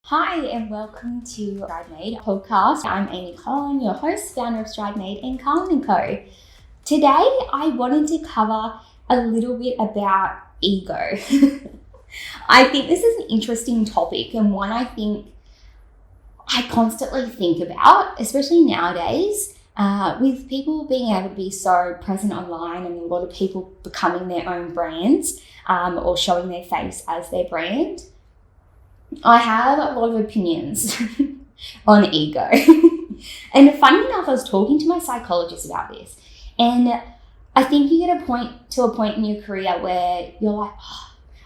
Hi and welcome to Stridemade podcast. I'm Amy Carlon, your host, founder of Stridemade and Carlon Co. Today, I wanted to cover a little bit about ego. I think this is an interesting topic and one I think I constantly think about, especially nowadays, with people being able to be so present online and a lot of people becoming their own brands or showing their face as their brand. I have a lot of opinions on ego. And funny enough, I was talking to my psychologist about this. And I think you get to a point in your career where you're like,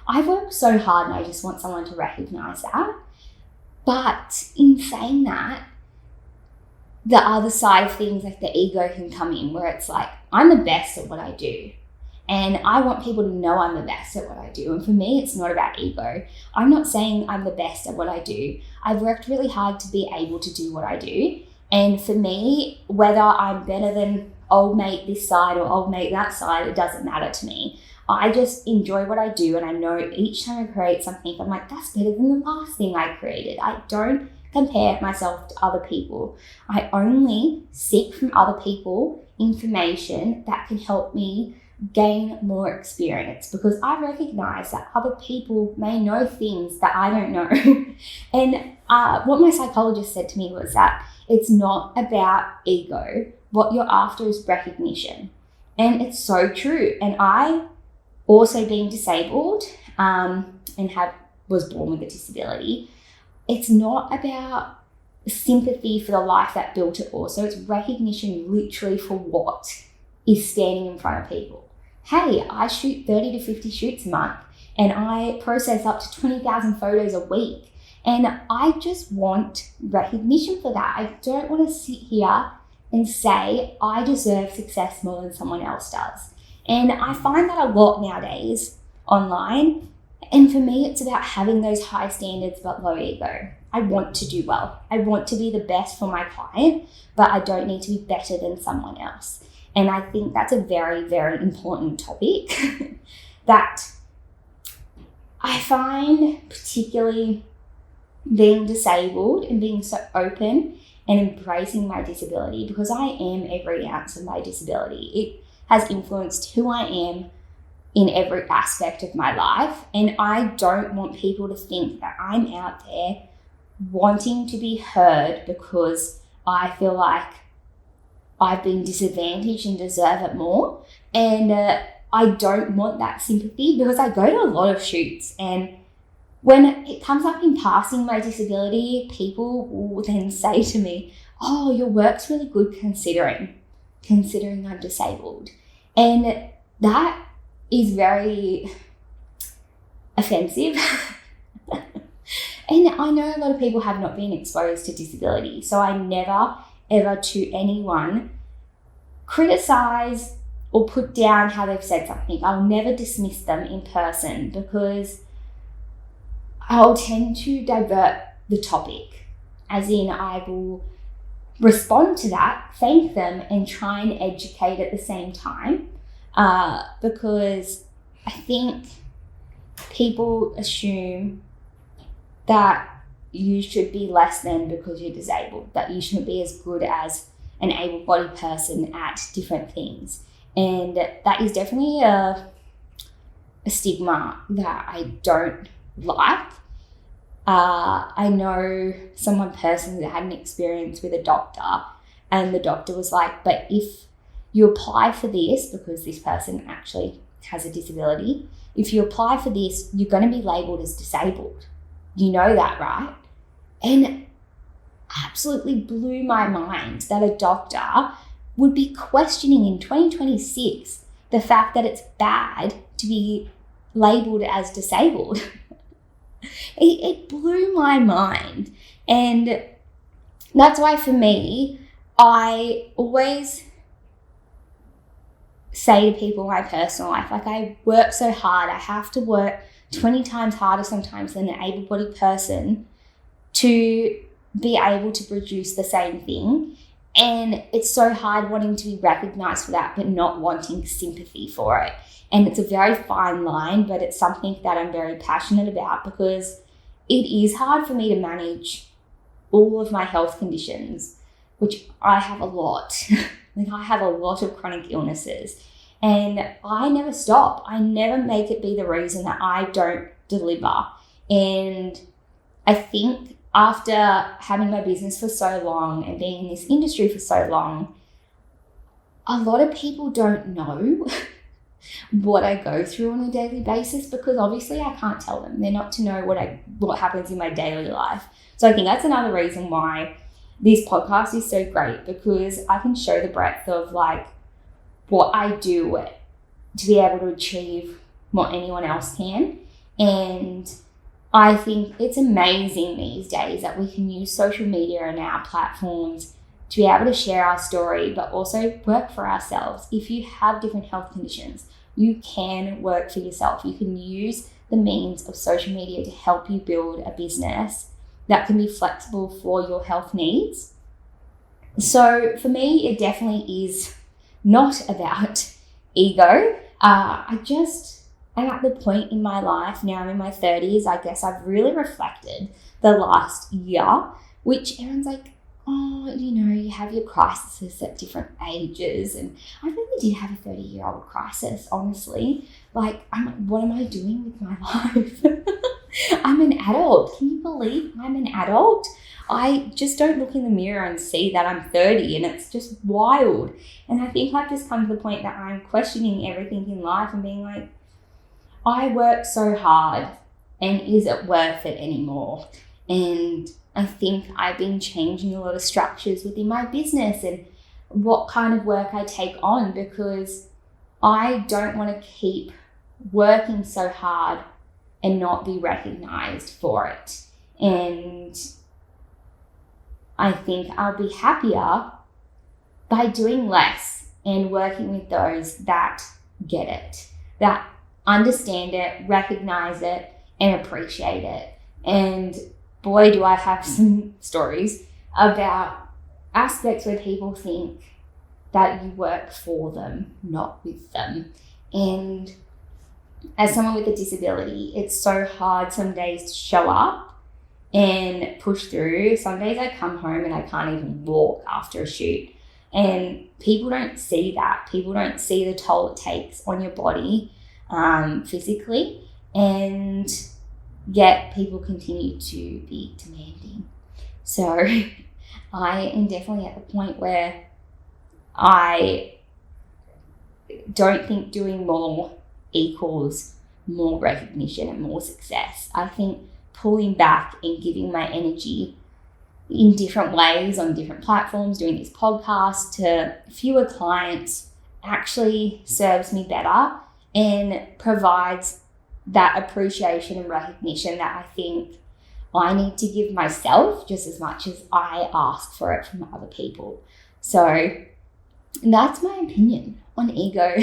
I've worked so hard and I just want someone to recognize that. But in saying that, the other side of things, like the ego can come in where it's like, I'm the best at what I do. And I want people to know I'm the best at what I do. And for me, it's not about ego. I'm not saying I'm the best at what I do. I've worked really hard to be able to do what I do. And for me, whether I'm better than old mate this side or old mate that side, it doesn't matter to me. I just enjoy what I do. And I know each time I create something, I'm like, that's better than the last thing I created. I don't compare myself to other people. I only seek from other people information that can help me gain more experience, because I recognize that other people may know things that I don't know. And what my psychologist said to me was that it's not about ego. What you're after is recognition. And it's so true. And I also, being disabled and was born with a disability, it's not about sympathy for the life that built it also. It's recognition literally for what is standing in front of people. Hey, I shoot 30 to 50 shoots a month and I process up to 20,000 photos a week. And I just want recognition for that. I don't want to sit here and say I deserve success more than someone else does. And I find that a lot nowadays online. And for me, it's about having those high standards but low ego. I want to do well. I want to be the best for my client, but I don't need to be better than someone else. And I think that's a very, very important topic that I find, particularly being disabled and being so open and embracing my disability, because I am every ounce of my disability. It has influenced who I am in every aspect of my life. And I don't want people to think that I'm out there wanting to be heard because I feel like I've been disadvantaged and deserve it more. And I don't want that sympathy, because I go to a lot of shoots, and when it comes up in passing my disability, people will then say to me, oh, your work's really good considering I'm disabled. And that is very offensive. And I know a lot of people have not been exposed to disability, so I never ever to anyone criticize or put down how they've said something. I'll never dismiss them in person, because I'll tend to divert the topic, as in I will respond to that, thank them, and try and educate at the same time, because I think people assume that you should be less than because you're disabled, that you shouldn't be as good as an able-bodied person at different things. And that is definitely a stigma that I don't like. I know someone personally that had an experience with a doctor, and the doctor was like, but if you apply for this, because this person actually has a disability, if you apply for this, you're going to be labelled as disabled. You know that, right? And absolutely blew my mind that a doctor would be questioning in 2026 the fact that it's bad to be labelled as disabled. It blew my mind. And that's why for me, I always say to people in my personal life, like, I work so hard, I have to work 20 times harder sometimes than an able-bodied person to be able to produce the same thing. And it's so hard wanting to be recognized for that, but not wanting sympathy for it. And it's a very fine line, but it's something that I'm very passionate about, because it is hard for me to manage all of my health conditions, which I have a lot. Like, I have a lot of chronic illnesses, and I never stop. I never make it be the reason that I don't deliver. And I think after having my business for so long and being in this industry for so long, a lot of people don't know what I go through on a daily basis, because obviously I can't tell them. They're not to know what happens in my daily life. So I think that's another reason why this podcast is so great, because I can show the breadth of like what I do to be able to achieve what anyone else can. And I think it's amazing these days that we can use social media and our platforms to be able to share our story, but also work for ourselves. If you have different health conditions, you can work for yourself. You can use the means of social media to help you build a business that can be flexible for your health needs. So for me, it definitely is not about ego. I'm at the point in my life now, I'm in my 30s, I guess I've really reflected the last year, which everyone's like, oh, you have your crises at different ages. And I really did have a 30-year-old crisis, honestly. Like, what am I doing with my life? I'm an adult. Can you believe I'm an adult? I just don't look in the mirror and see that I'm 30, and it's just wild. And I think I've just come to the point that I'm questioning everything in life and being like, I work so hard, and is it worth it anymore? And I think I've been changing a lot of structures within my business and what kind of work I take on, because I don't want to keep working so hard and not be recognized for it. And I think I'll be happier by doing less and working with those that get it, that understand it, recognize it, and appreciate it. And boy, do I have some stories about aspects where people think that you work for them, not with them. And as someone with a disability, it's so hard some days to show up and push through. Some days I come home and I can't even walk after a shoot. And people don't see that. People don't see the toll it takes on your body physically. And yet people continue to be demanding. So I am definitely at the point where I don't think doing more equals more recognition and more success. I think pulling back and giving my energy in different ways on different platforms, doing this podcast to fewer clients, actually serves me better and provides that appreciation and recognition that I think I need to give myself just as much as I ask for it from other people. So that's my opinion on ego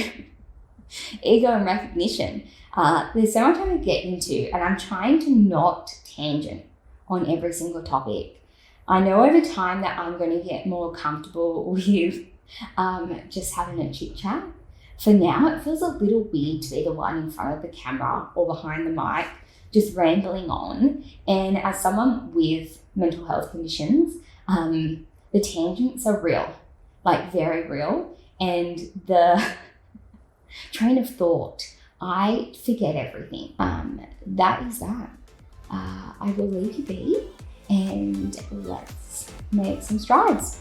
and recognition. There's so much I could get into, and I'm trying to not tangent on every single topic. I know over time that I'm going to get more comfortable with just having a chit chat. For now, it feels a little weird to be the one in front of the camera or behind the mic, just rambling on. And as someone with mental health conditions, the tangents are real, like very real. And the train of thought, I forget everything. That is that. I will leave you be, and let's make some strides.